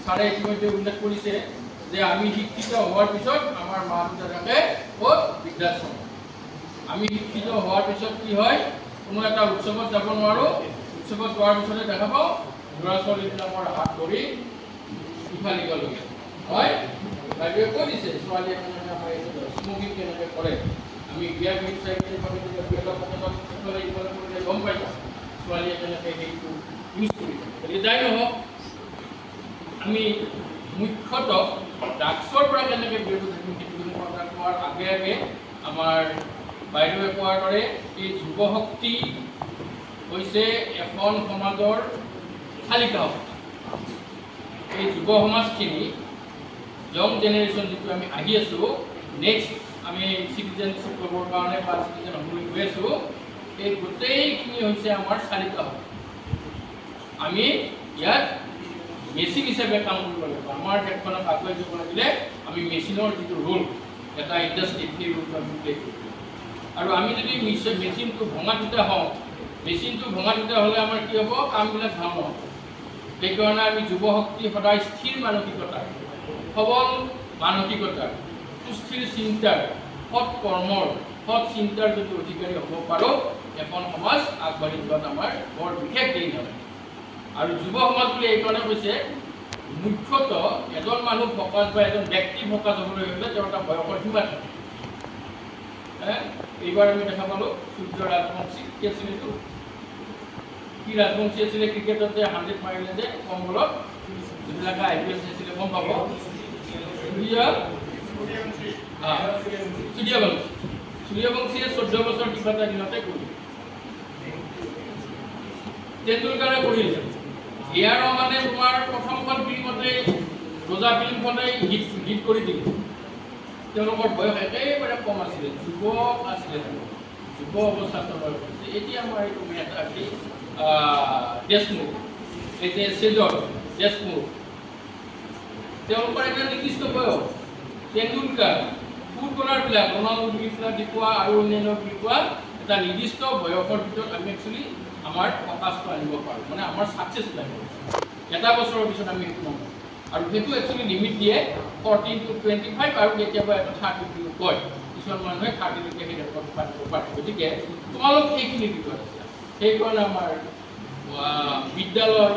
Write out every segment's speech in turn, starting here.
ছাৰে ইতিমধ্যে উল্লেখ কৰিছে যে আমি শিক্ষিত হোৱাৰ পিছত আমাৰ মা দেউতা থাকে ক'ত বৃদ্ধাশ্ৰম। আমি শিক্ষিত হোৱাৰ পিছত কি হয়, কোনো এটা উৎসৱত যাব নোৱাৰোঁ, উৎসৱত যোৱাৰ পিছতে দেখা পাওঁ ল'ৰা ছোৱালীবিলাকৰ হাত ধৰি ইফাল সিফাললৈ হয়। বাইদেৱে কৈ দিছে ছোৱালী এখনে আমাৰ স্মকিং কেনেকৈ কৰে। আমি বিয়া গীত চাইকেল কৰিলে গম পাইছোঁ ছোৱালীয়ে কেনেকৈ সেইটো ইউজ কৰি থাকে। গতিকে যাই নহওক, আমি মুখ্যতঃ ড্ৰাগছৰ পৰা কেনেকৈ বিৰত থাকিম সেইটো কথা কোৱাৰ আগে আগে আমাৰ বাইদেৱে কোৱাৰ দৰে এই যুৱ শক্তি হৈছে এখন সমাজৰ চালিকা শক্তি। এই যুৱ সমাজখিনি ইয়ং জেনেৰেশ্যন যিটো আমি আহি আছোঁ, নেক্সট আমি চিটিজেনশ্বিপ ল'বৰ কাৰণে বা চিটিজেন হ'বলৈ গৈ আছোঁ, এই গোটেইখিনি হৈছে আমাৰ চালিকা শক্তি। আমি ইয়াত মেচিন হিচাপে কাম কৰিব লাগিব। আমাৰ দেশখনক আগুৱাই যাব লাগিলে আমি মেচিনৰ যিটো ৰোল এটা ইণ্ডাষ্ট্ৰীত, সেই ৰোলটো আমি প্লে কৰিব লাগিব। আৰু আমি যদি মেচিনটো ভঙা টুটা হওঁ, মেচিনটো ভঙা টুটা হ'লে আমাৰ কি হ'ব, কামবিলাক ভাল নহ'ব। সেইকাৰণে আমি যুৱ শক্তি সদায় স্থিৰ মানসিকতাৰ, সবল মানসিকতাৰ, সুস্থিৰ চিন্তাৰ, সৎ কৰ্মৰ, সৎ চিন্তাৰ যদি অধিকাৰী হ'ব পাৰোঁ, এখন সমাজ আগবাঢ়ি যোৱাত আমাৰ বৰ বিশেষ দেৰি নহয়। আৰু যুৱ সমাজ বুলি এইকাৰণে কৈছে, মুখ্যতঃ এজন মানুহ ফকাচ বা এজন ব্যক্তি ফকাচ হ'বলৈ হ'লে তেওঁৰ এটা বয়সৰ সীমা থাকে। এইবাৰ আমি দেখা পালোঁ সূৰ্য ৰাজবংশী কি আছিল, এইটো কি ৰাজবংশী আছিলে, ক্ৰিকেটত যে 100 মাৰিলে যে কম বলত, যিবিলাকে IPL চাইছিলে গম পাব, সূৰ্যবংশীয়ে 14 বছৰ কিবা এটা দিনতে কৰিলে। তেণ্ডুলকাৰে কৰিলে। এয়াৰ ৰহমানে তোমাৰ প্ৰথমখন ফিল্মতে ৰজা ফিল্মখনেই হিট কৰি দিলে। তেওঁলোকৰ বয়স একেবাৰে কম আছিলে, যুৱক আছিলে, যুৱ অৱস্থাত বয়স কৰিছে। এতিয়া আমাৰ এইটো মেধাৱী দেশমুখ, এতিয়া চেজৰ দেশমুখ, তেওঁলোকৰ এটা নিৰ্দিষ্ট বয়স। তেণ্ডুলকাৰ, ফুটবলাৰবিলাক ৰনাল্ডো বুলি কোৱা আৰু অন্যান্য বুলি কোৱা এটা নিৰ্দিষ্ট বয়সৰ ভিতৰত আমি একচুৱেলি আমাৰ ফকাচটো আনিব পাৰোঁ, মানে আমাৰ ছাকচেছ লাগিব। এটা বছৰৰ পিছত আমি সেইটো নকৰোঁ। আৰু সেইটো একচুৱেলি লিমিট দিয়ে 14 to 25 আৰু কেতিয়াবা এটা 30 বুলি কয়। কিছুমান মানুহে 30লৈকে সেই ৰেকৰ্ড পাতিব পাৰে। গতিকে তোমালোক এইখিনি ভিতৰত আছে। সেইকাৰণে আমাৰ বিদ্যালয়,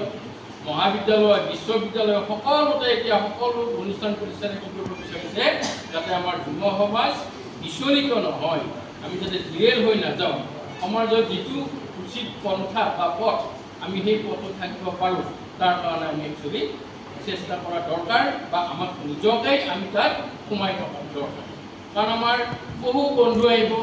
মহাবিদ্যালয়, বিশ্ববিদ্যালয় সকলোতে এতিয়া সকলো অনুষ্ঠান প্ৰতিষ্ঠানে কি কৰিব বিচাৰিছে, যাতে আমাৰ যুৱ সমাজ বিচলিত নহয়, আমি যাতে জিৰেল হৈ নাযাওঁ, সমাজৰ যিটো উচিত পন্থা বা পথ আমি সেই পথত থাকিব পাৰোঁ, তাৰ কাৰণে আমি একচুৱেলি চেষ্টা কৰা দৰকাৰ বা আমাক নিজকেই আমি তাত সোমাই থকা দৰকাৰ। কাৰণ আমাৰ বহু বন্ধু আহিব,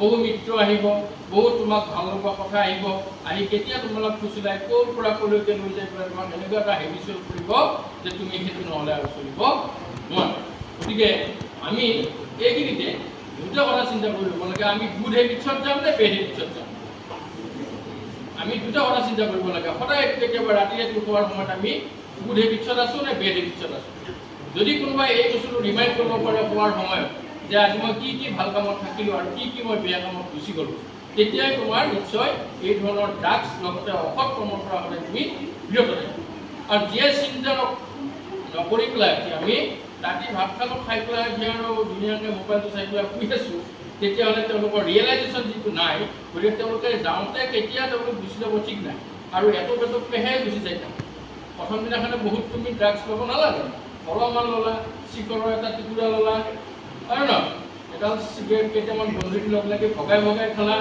বহু মিত্ৰ আহিব, বহু তোমাক ভাল লগা কথা আহিব, আহি কেতিয়া তোমালোক ফুচুলাই ক'ৰ পৰা ক'লৈকে লৈ যাই পেলাই তোমাক এনেকুৱা এটা হেবিচুৱেল কৰিব যে তুমি সেইটো নহ'লে আৰু চলিব নোৱাৰা। গতিকে আমি এইখিনিতে দুটা কথা চিন্তা কৰি ল'ব লাগে, আমি গুড হেবিটছত যাম নে বেড হেবিটছত যাম। আমি দুটা কথা চিন্তা কৰিব লাগে। সদায় কেতিয়াবা ৰাতি শোৱাৰ সময়ত আমি গুড হেবিটছত আছোঁ নে বেড হেবিটছত আছোঁ। যদি কোনোবাই এই বস্তুটো ৰিমাইণ্ড কৰিব পাৰে শোৱাৰ সময়ত যে আজি মই কি কি ভাল কামত থাকিলোঁ আৰু কি কি মই বেয়া কামত গুচি গ'লোঁ, তেতিয়াই তোমাৰ নিশ্চয় এই ধৰণৰ ড্ৰাগছ লগতে অসৎ কৰ্মৰ পৰা হ'লে তুমি বিৰত থাকিবা। আৰু যিয়ে চিন্তা নকৰি পেলাই আমি ৰাতি ভাত খালোঁ, খাই পেলাই আৰু ধুনীয়াকৈ মোবাইলটো চাই পেলাই শুই আছোঁ, তেতিয়াহ'লে তেওঁলোকৰ ৰিয়েলাইজেশ্যন যিটো নাই, গতিকে তেওঁলোকে যাওঁতে কেতিয়া তেওঁলোক গুচি যাব ঠিক নাই, আৰু এটক এটককৈহে গুচি যায়। প্ৰথম দিনাখনে বহুত তুমি ড্ৰাগছ ল'ব নালাগে, অলপমান ল'লা, চিখৰৰ এটা টুকুৰা ল'লা, হয় ন, এডাল চিগাৰেট কেইটামান বন্ধুক লগ লাগি ভগাই ভগাই খালা,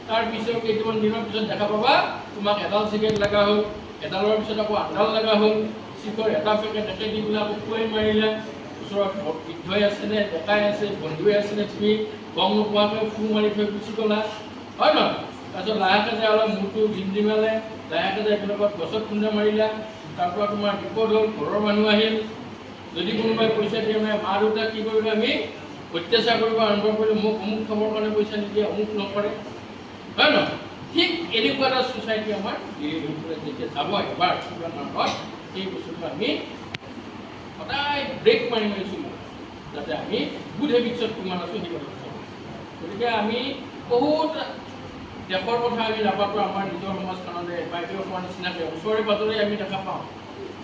তাৰপিছত কেইটামান দিনৰ পিছত দেখা পাবা তোমাক এডাল চিগাৰেট লগা হ'ল, এডালৰ পিছত আকৌ আনডাল লগা হ'ল, চিখৰ এটা পেকেট একে দি পেলাই আকৌ খুৱাই মাৰিলা, ওচৰত বৃদ্ধই আছেনে, ডেকাই আছে, বন্ধুৱে আছেনে, তুমি গম নোপোৱাকৈ ফু মাৰি থৈ গুচি গ'লা, হয় নহয়। তাৰপিছত লাহেকৈ যায় অলপ মূৰটো জিমজিমালে, লাহেকৈ যায় এইবিলাকত গছত খুন্দা মাৰিলা, তাৰপৰা তোমাৰ বিপদ হ'ল, ঘৰৰ মানুহ আহিল, যদি কোনোবাই পইচা দিয়ে মানে মা দেউতাক কি কৰিলোঁ আমি অত্যাচাৰ কৰিব আৰম্ভ কৰিলোঁ, মোক অমুক খাবৰ কাৰণে পইচা নিদিয়ে, অমুক নকৰে, হয় নহয়। ঠিক এনেকুৱা এটা ছ'চাইটি আমাৰ যেতিয়া যাব এবাৰ মাহত, সেই বস্তুটো আমি সদায় ব্ৰেক মাৰি মাৰি চলিব, যাতে আমি গুড হেবিটছত কিমান আছোঁ সেই কথা। গতিকে আমি বহুত দেশৰ কথা আমি নাপাতো, আমাৰ নিজৰ সমাজখনতে বাইদেউ কোৱাৰ নিচিনাকৈ ওচৰে পাজৰে আমি দেখা পাওঁ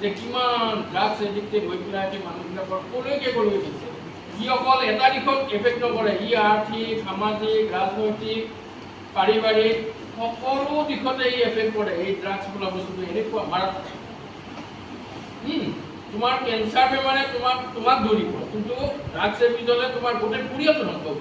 যে কিমান ড্ৰাগছ এডিক্টেড হৈ পেলাই মানুহবিলাকৰ কলৈকে গৈছে। ই অকল এটা দিশত এফেক্ট নকৰে, ই আৰ্থিক, সামাজিক, ৰাজনৈতিক, পাৰিবাৰিক সকলো দিশতে ই এফেক্ট কৰে। এই ড্ৰাগছ বোলা বস্তুটো এনেকুৱা মাৰাত্মক। তোমাৰ কেঞ্চাৰ বেমাৰে তোমাক ধৰিব, কিন্তু ড্ৰাগছ এবিউজ হ'লে তোমাৰ গোটেই পৰিয়ালটো ধ্বংস হ'ব।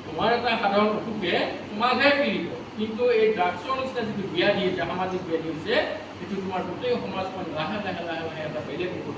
তোমাৰ এটা সাধাৰণ অসুখে তোমাকহে পীড়িত, কিন্তু এই ড্ৰাগছৰ নিচিনা যিটো ব্যাধি, সামাজিক ব্যাধি হৈছে, সেইটো তোমাৰ গোটেই সমাজখন লাহে লাহে লাহে লাহে এটা বেলেগ ৰূপত